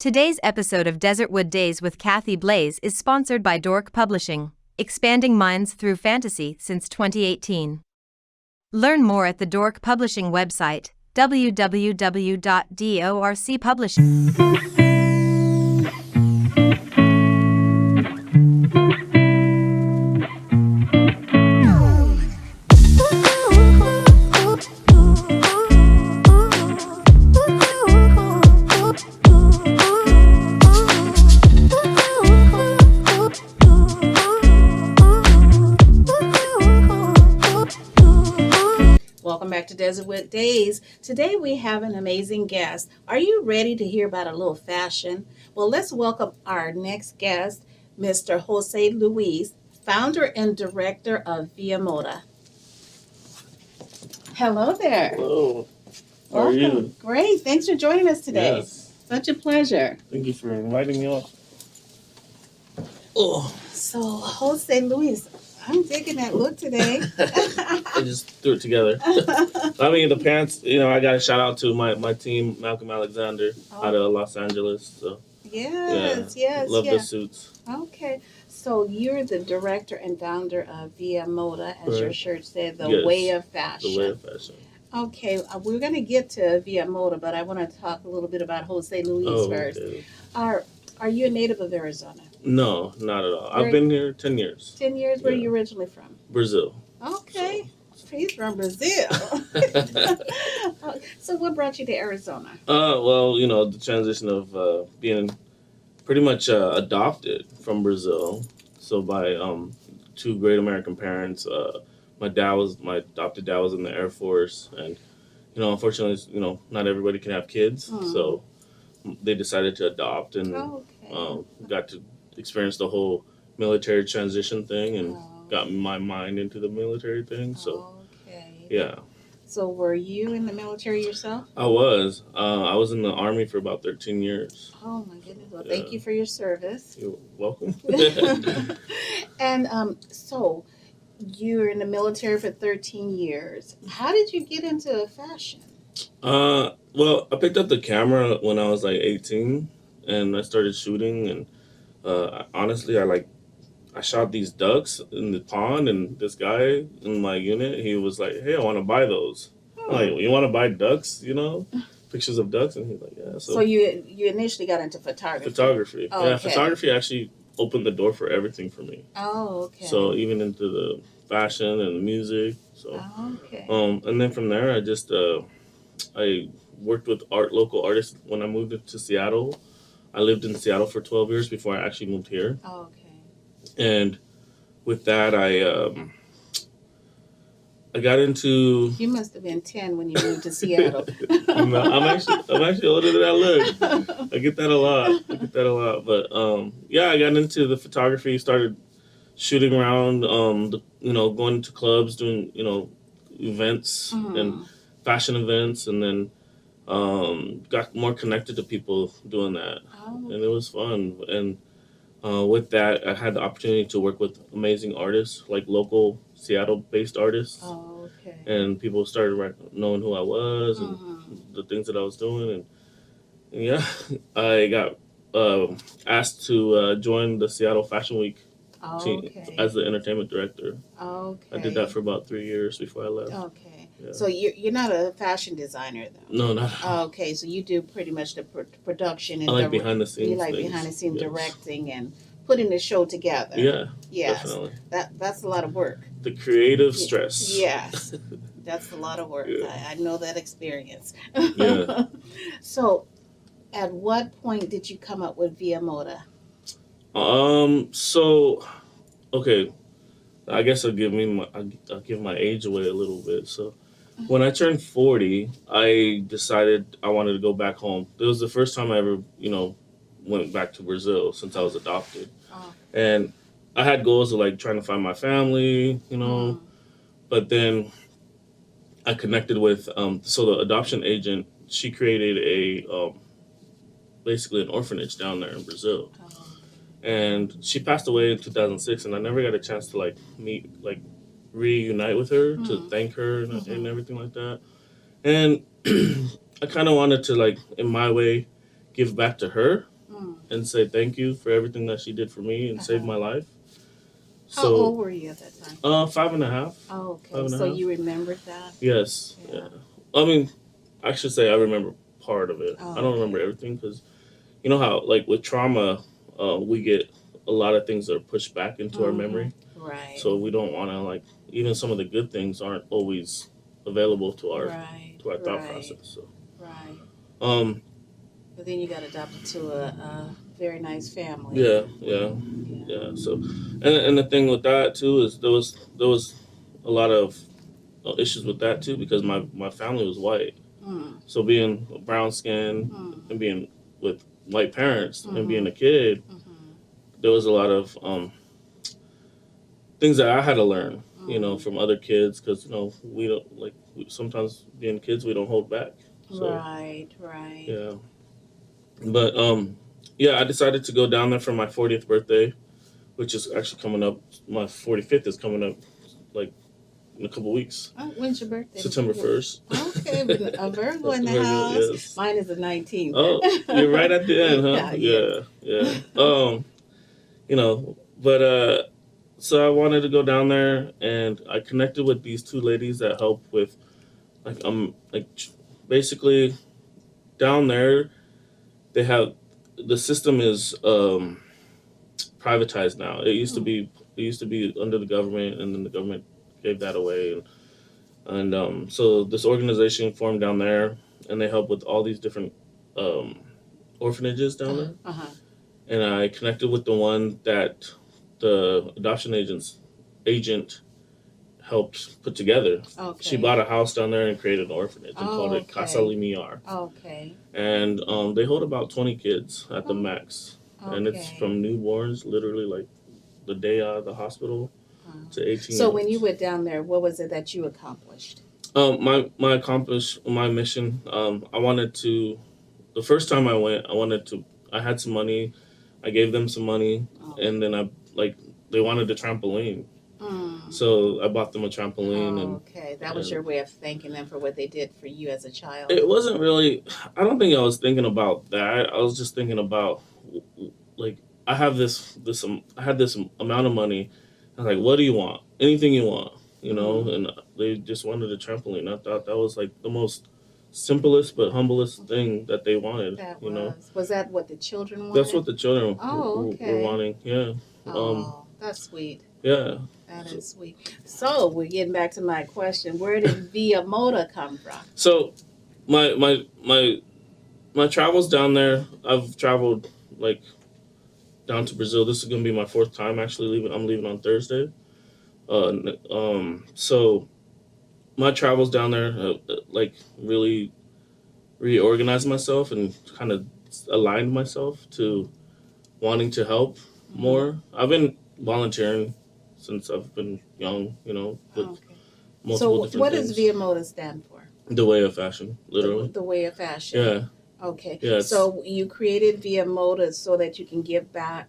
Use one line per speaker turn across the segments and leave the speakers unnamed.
Today's episode of Desertwood Days with Kathy Blaze is sponsored by Dork Publishing, expanding minds through fantasy since 2018. Learn more at the Dork Publishing website, www.dorcpublishing.
Welcome back to Desertwood Days. Today we have an amazing guest. Are you ready to hear about a little fashion? Well, let's welcome our next guest, Mr. Jose Luis, founder and director of Via Moda. Hello there.
Hello. How are
Welcome.
you?
Great. Thanks for joining us today.
Yes.
Such a pleasure.
Thank you for inviting me on. Oh.
So, Jose Luis, I'm digging that look today.
I just threw it together. I mean, the pants, I got a shout out to my team, Malcolm Alexander, out of Los Angeles. So,
Yes.
love the suits.
Okay. So you're the director and founder of Via Moda, as your
Right.
shirt said, the
Yes.
way of fashion.
The way of fashion.
Okay, we're going to get to Via Moda, but I want to talk a little bit about Jose Luis first.
Okay.
Are you a native of Arizona?
No, not at all.
Where-
I've been here 10 years.
10 years? Where are
Yeah.
you originally from?
Brazil.
Okay. He's from Brazil. So what brought you to Arizona?
The transition of being pretty much adopted from Brazil. So by two great American parents, my adopted dad was in the Air Force, and unfortunately, not everybody can have kids, so they decided to adopt, and got to experience the whole military transition thing, and got my mind into the military thing. So yeah.
So were you in the military yourself?
I was in the Army for about 13 years.
Oh my goodness. Well, thank you for your service.
You're welcome.
And so you were in the military for 13 years. How did you get into fashion?
Well, I picked up the camera when I was like 18, and I started shooting, and honestly, I shot these ducks in the pond, and this guy in my unit, he was like, "Hey, I want to buy those." I'm like, "You want to buy ducks? Pictures of ducks?" And he's like, "Yeah."
So you initially got into photography.
Photography.
Oh,
Yeah,
okay.
photography actually opened the door for everything for me.
Oh, okay.
So even into the fashion and the music. So,
okay.
and then from there, I worked with local artists when I moved to Seattle. I lived in Seattle for 12 years before I actually moved here.
Okay.
And with that, I got into.
You must have been 10 when you moved to Seattle.
I'm actually older than I look. I get that a lot. But I got into the photography. Started shooting around. Going to clubs, doing events and fashion events, and then got more connected to people doing that, and it was fun. And with that, I had the opportunity to work with amazing artists, like local Seattle-based artists.
Oh, okay.
And people started knowing who I was and the things that I was doing. And yeah, I got asked to join the Seattle Fashion Week team as the entertainment director.
Okay.
I did that for about 3 years before I left.
Okay.
Yeah.
So you're not a fashion designer, though?
No, not at all.
Okay, so you do pretty much the production and
I like behind the scenes.
You like
things.
behind the scenes
Yes.
directing and putting the show together.
Yeah,
Yes.
definitely.
That's a lot of work.
The creative stress.
Yes. That's a lot of work.
Yeah.
I know that experience.
Yeah.
So at what point did you come up with Via Moda?
Okay, I guess I'll give my age away a little bit. So when I turned 40, I decided I wanted to go back home. It was the first time I ever, went back to Brazil since I was adopted.
Oh.
And I had goals of trying to find my family, but then I connected with, so the adoption agent, she created basically an orphanage down there in Brazil.
Oh.
And she passed away in 2006, and I never got a chance to reunite with her to thank her and everything like that. And I kind of wanted to in my way give back to her
Mm.
and say thank you for everything that she did for me and saved my life.
How old were you at that time?
5.5.
Oh, okay.
5.5.
So you remembered that?
Yes.
Yeah.
Yeah. I mean, I should say I remember part of it.
Oh,
I don't remember everything because you know how, like with trauma, we get a lot of things that are pushed back into our memory.
Right.
So we don't want to like even some of the good things aren't always available to our thought process. So.
Right.
Um.
But then you got adopted to a very nice family.
Yeah. So, and the thing with that too is there was a lot of issues with that too because my family was white.
Mm.
So being brown skin and being with white parents and being a kid, there was a lot of things that I had to learn, from other kids because we don't like sometimes being kids we don't hold back. So,
Right.
Yeah, but yeah, I decided to go down there for my 40th birthday, which is actually coming up. My 45th is coming up, like in a couple weeks.
Oh, when's your birthday?
September 1st.
Okay, but a Virgo in the
Virgo,
house.
yes.
Mine is the 19th.
Oh, you're right at the end, huh? Yeah. But so I wanted to go down there, and I connected with these two ladies that help with, basically down there, they have the system is privatized now. It used to be under the government, and then the government gave that away, and so this organization formed down there, and they help with all these different orphanages down there. And I connected with the one that the adoption agent helped put together.
Okay.
She bought a house down there and created an orphanage and called it Casa Limiar.
Okay.
And they hold about 20 kids at the max. Okay. And it's from newborns, literally like the day out of the hospital to 18.
So when you went down there, what was it that you accomplished?
My mission. I wanted to. The first time I went, I had some money. I gave them some money, and then they wanted a trampoline. So I bought them a trampoline.
Okay, that was your way of thanking them for what they did for you as a child.
It wasn't really. I don't think I was thinking about that. I was just thinking about I have I had this amount of money. I was like, what do you want? Anything you want, And they just wanted a trampoline. I thought that was like the most simplest but humblest thing that they wanted.
That was. Was that what the children wanted?
That's what the children were wanting. Yeah.
That's sweet.
Yeah.
That is sweet. So we're getting back to my question. Where did Via Moda come from?
So my travels down there, I've traveled down to Brazil. This is gonna be my 4th time actually leaving. I'm leaving on Thursday. So my travels down there really reorganized myself and kind of aligned myself to wanting to help more. I've been volunteering since I've been young, with multiple different
what
things.
does Via Moda stand for?
The way of fashion, literally.
The way of fashion.
Yeah.
Okay.
Yeah,
so you created Via Moda so that you can give back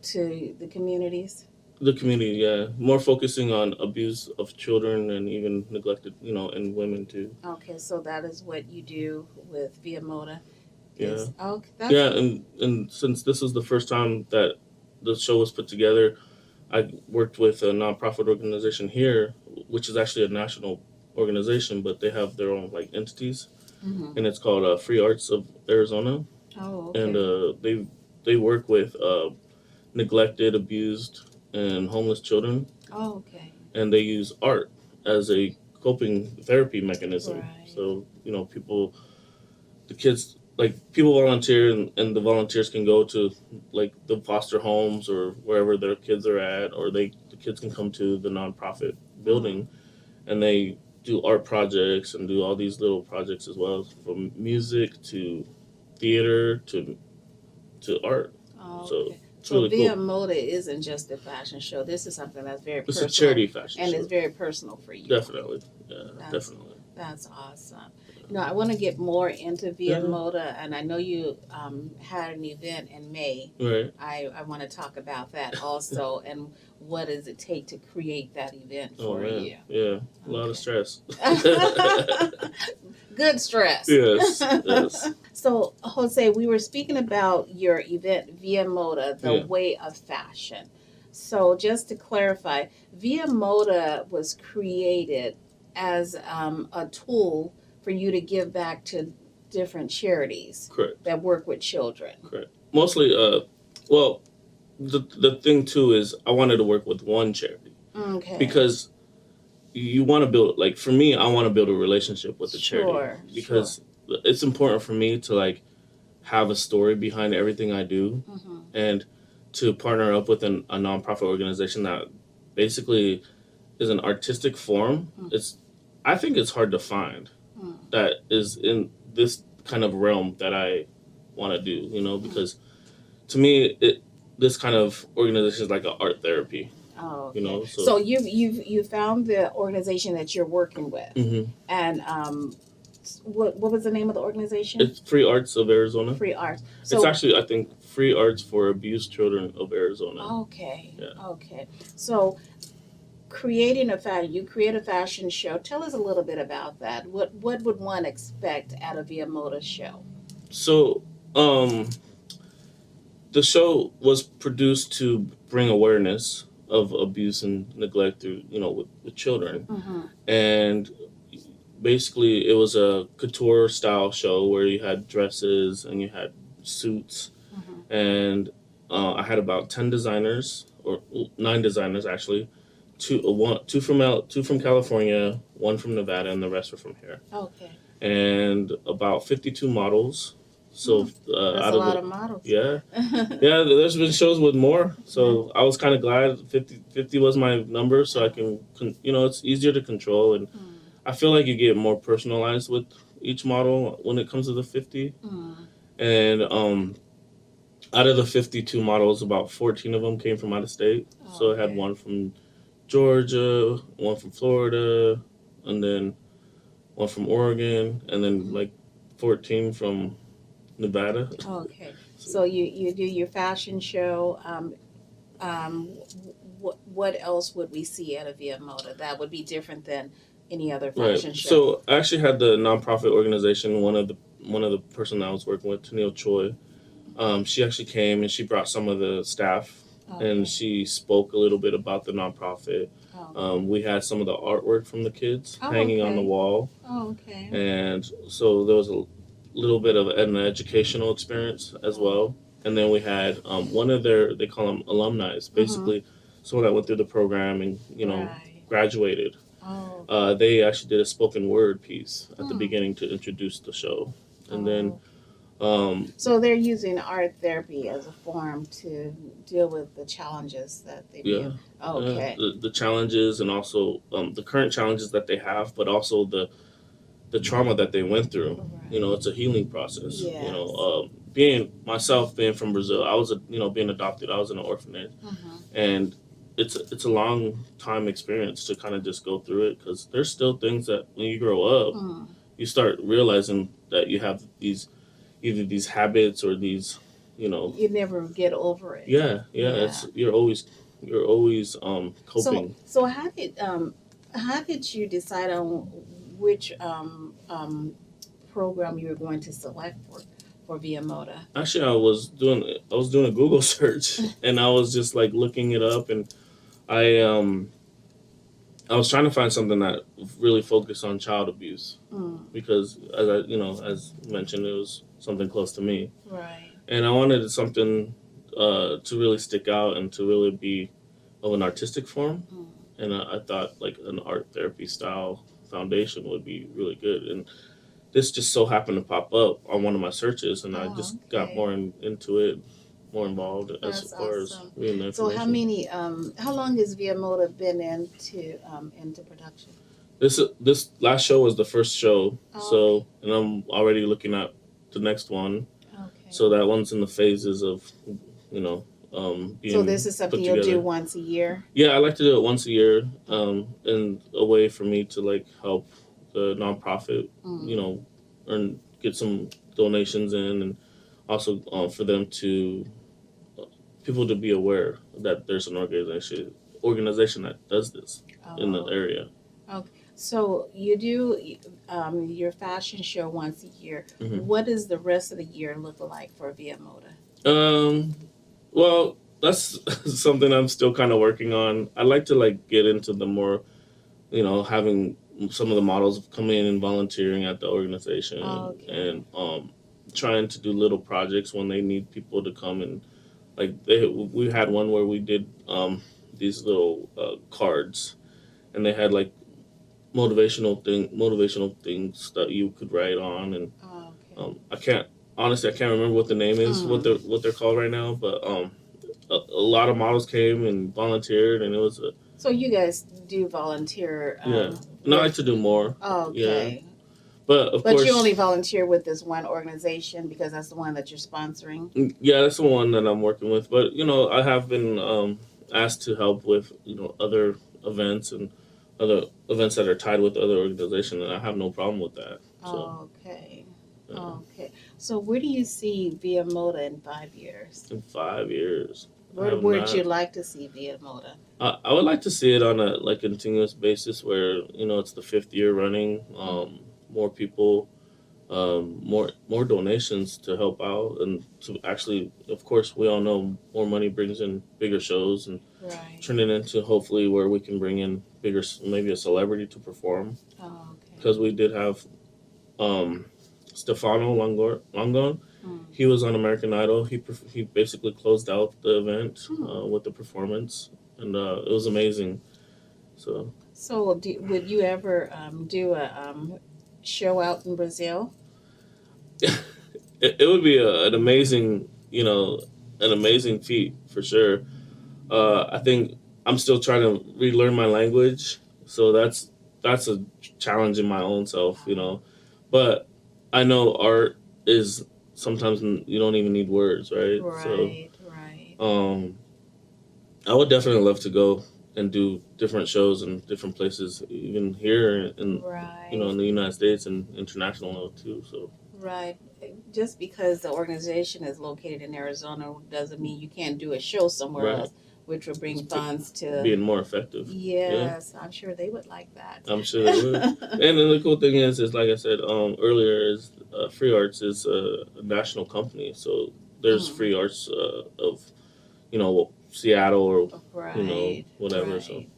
to the communities?
The community, yeah. More focusing on abuse of children and even neglected, and women too.
Okay, so that is what you do with Via Moda?
Yeah.
Okay.
And since this is the first time that the show was put together, I worked with a nonprofit organization here, which is actually a national organization, but they have their own entities, and it's called Free Arts of Arizona.
Oh, okay.
And they work with neglected, abused, and homeless children.
Oh, okay.
And they use art as a coping therapy mechanism.
Right.
So people volunteer, and the volunteers can go to the foster homes or wherever their kids are at, or the kids can come to the nonprofit building, and they do art projects and do all these little projects as well, from music to theater to art.
Oh,
So
okay.
it's really
Via
cool.
Moda isn't just a fashion show. This is something that's very personal.
It's a charity fashion
and
show.
it's very personal for you.
Definitely. Yeah, definitely.
That's awesome. I want to get more into Via Moda, and I know you had an event in May.
Right.
I want to talk about that also, and what does it take to create that event for you?
Yeah, a lot of stress.
Good stress.
Yes.
So, Jose, we were speaking about your event, Via Moda, the
Yeah.
way of fashion. So, just to clarify, Via Moda was created as a tool for you to give back to different charities
Correct.
that work with children.
Correct. Mostly, well, the thing too is I wanted to work with one charity
Okay.
because you want to build, like, for me, I want to build a relationship with the charity
Sure,
because it's important for me to like have a story behind everything I do,
hmm
and to partner up with a nonprofit organization that basically is an artistic form.
Mm.
I think it's hard to find
Mm.
that is in this kind of realm that I want to do, because to me, this kind of organization is like an art therapy,
Oh, okay.
so.
So you found the organization that you're working with,
Mhm.
and what was the name of the organization?
It's Free Arts of Arizona.
Free Arts.
It's
So
actually, I think, Free Arts for Abused Children of Arizona.
okay,
Yeah.
okay. So creating you create a fashion show. Tell us a little bit about that. What would one expect out of Via Moda show?
So, the show was produced to bring awareness of abuse and neglect through, with children.
Mm-hmm.
And basically, it was a couture style show where you had dresses and you had suits.
Mm-hmm.
And I had about 10 designers, or 9 designers actually. Two from California, one from Nevada, and the rest were from here.
Okay.
And about 52 models. So
That's
out
a
of
lot
the,
of models.
yeah, there's been shows with more. So I was kind of glad 50 was my number, so I can, it's easier to control, and
Mm.
I feel like you get more personalized with each model when it comes to the 50.
Mm.
And out of the 52 models, about 14 of them came from out of state. So I had
Okay.
one from Georgia, one from Florida, and then one from Oregon, and then like 14 from Nevada.
Okay. So you do your fashion show. What else would we see at a Via Moda that would be different than any other fashion
Right.
show?
So I actually had the nonprofit organization. One of the person I was working with, Tennille Choi. She actually came and she brought some of the staff,
Okay.
and she spoke a little bit about the nonprofit.
Oh,
We had some of the artwork from the kids
Oh,
hanging on
okay.
the wall,
oh, okay.
and so there was a little bit of an educational experience as well. And then we had one of they call them alumni, basically someone that went through the program and
Right.
graduated.
Oh.
They actually did a spoken word piece at the
Hmm.
beginning to introduce the show, and
Oh.
then
So they're using art therapy as a form to deal with the challenges that they
yeah,
view. Okay.
the challenges, and also the current challenges that they have, but also the trauma that they went through.
Right.
It's a healing process.
Yes.
Being from Brazil, I was being adopted. I was in an orphanage,
Mhm.
and it's a long time experience to kind of just go through it, because there's still things that when you grow up,
Mm.
you start realizing that you have either these habits or these,
You never get over it.
yeah.
Yeah.
It's you're always coping.
So how did you decide on which program you were going to select for Via Moda?
Actually, I was doing a Google search, and I was just like looking it up, and I was trying to find something that really focused on child abuse,
Mm.
because as mentioned, it was something close to me,
Right.
and I wanted something to really stick out and to really be of an artistic form.
Mm.
And I thought like an art therapy style foundation would be really good. And this just so happened to pop up on one of my searches, and I
Oh,
just got
okay.
more into it, more involved
That's
as far as
awesome.
reading the
So
information.
how long has Via Moda been into production?
This last show was the first show,
Oh,
so, and I'm already looking at the next one.
Okay.
So that one's in the phases of, being
So this is something
put
you'll do
together.
once a year?
Yeah, I like to do it once a year, in a way for me to like help the nonprofit,
Mm.
get some donations in, and also for them to people to be aware that there's an organization that does this in the
Oh.
area.
So you do your fashion show once a year.
Hmm.
What does the rest of the year look like for Via Moda?
Um, well, that's something I'm still kind of working on. I like to like get into the more, having some of the models come in and volunteering at the organization
Okay.
and trying to do little projects when they need people to come and like we had one where we did these little cards and they had like motivational things that you could write on and
Okay.
I can't honestly I can't remember what the name is
Mm.
what they're called right now but a lot of models came and volunteered and it was a
So you guys do volunteer
yeah and I like
with?
to do more yeah
Okay.
but of
But you only
course
volunteer with this one organization because that's the one that you're sponsoring?
yeah that's the one that I'm working with but I have been asked to help with other events and other events that are tied with other organizations and I have no problem with that so
Okay.
yeah.
Okay. So where do you see Via Moda in 5 years?
In 5 years I
Where
have
would you
not
like to see Via Moda?
I would like to see it on a like continuous basis where it's the fifth year running. More people, more donations to help out, and to actually, of course, we all know more money brings in bigger shows and
Right.
turn it into hopefully where we can bring in bigger, maybe a celebrity to perform because
Okay.
we did have um, Stefano Longon.
Mm.
He was on American Idol. He basically closed out the event
Hmm.
with the performance, and it was amazing. So
So would you ever do a show out in Brazil?
it would be an amazing, an amazing feat for sure. I think I'm still trying to relearn my language, so that's a challenge in my own self, But I know art is sometimes you don't even need words, right? So
Right, right,
um, I would definitely love to go and do different shows in different places, even here in
right,
the United States and international level too. So
right. Just because the organization is located in Arizona doesn't mean you can't do a show somewhere
right,
else, which would
it's
bring funds to.
being more effective. Yeah,
Yes, I'm sure they would like
I'm sure they would.
that.
And then the cool thing is like I said earlier, is Free Arts is a national company, so there's
Mm,
Free Arts of Seattle or
right,
whatever. So
right,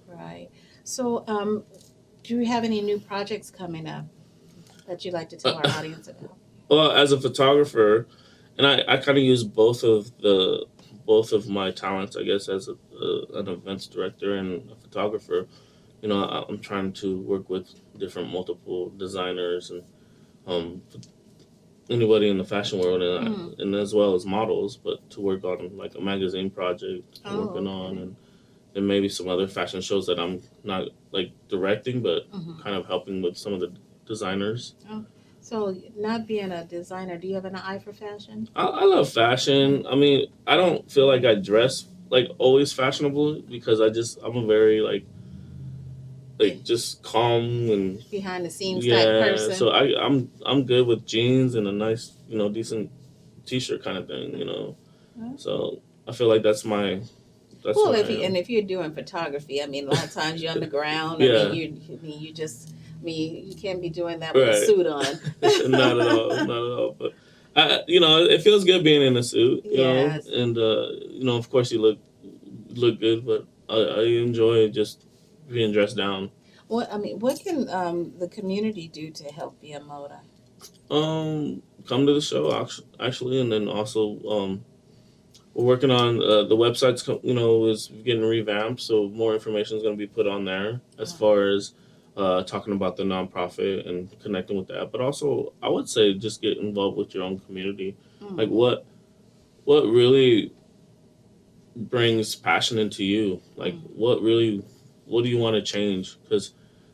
right. So, do you have any new projects coming up that you'd like to tell our audience about?
well, as a photographer, and I kind of use both of my talents, I guess, as an events director and a photographer. I'm trying to work with different multiple designers and um, anybody in the fashion world,
Mm.
and as well as models, but to work on like a magazine project I'm
Oh,
working on,
okay.
and maybe some other fashion shows that I'm not like directing, but
Hmm.
kind of helping with some of the designers.
Oh, so not being a designer, do you have an eye for fashion?
I love fashion. I mean, I don't feel like I dress like always fashionable because I'm a very
Be-
just calm and
behind the scenes type
yeah.
person?
So I'm good with jeans and a nice decent t-shirt kind of thing.
Huh?
So I feel like that's
Well,
who I
if you and
am.
if you're doing photography, I mean, a lot of times you're on the ground.
Yeah,
I mean, you just, I mean, you can't be doing that with a
right.
suit on.
Not at all, not at all. But it feels good being in a suit,
Yes.
and of course you look good, but I enjoy just being dressed down.
What I mean, what can the community do to help Via Moda?
Come to the show actually, and then also we're working on the website's is getting revamped, so more information is going to be put on there as far as talking about the nonprofit and connecting with that. But also, I would say just get involved with your own community. Like
Mm,
what really brings passion into you? Like
mm,
what do you want to change? Because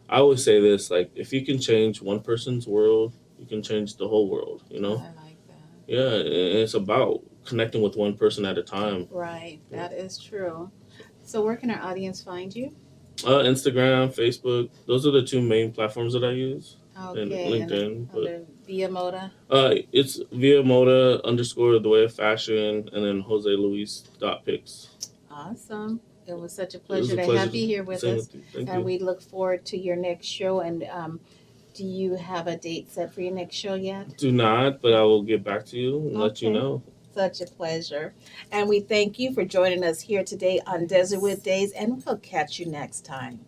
I always say this: like if you can change one person's world, you can change the whole world.
I like that.
Yeah, and it's about connecting with one person at a time.
Right,
Yeah.
that is true. So, where can our audience find you?
Instagram, Facebook, those are the two main platforms that I use, and
Okay, and
LinkedIn. But
under Via Moda.
it's Via Moda _the way of fashion, and then Jose Luis dot pics.
Awesome. It was such a
It was
pleasure
a
to have
pleasure.
you here with
Same
us.
with you. Thank
And
you.
we look forward to your next show. And do you have a date set for your next show yet?
Do not, but I will get back to you and let you
Okay.
know.
Such a pleasure. And we thank you for joining us here today on Desertwood Days, and we'll catch you next time.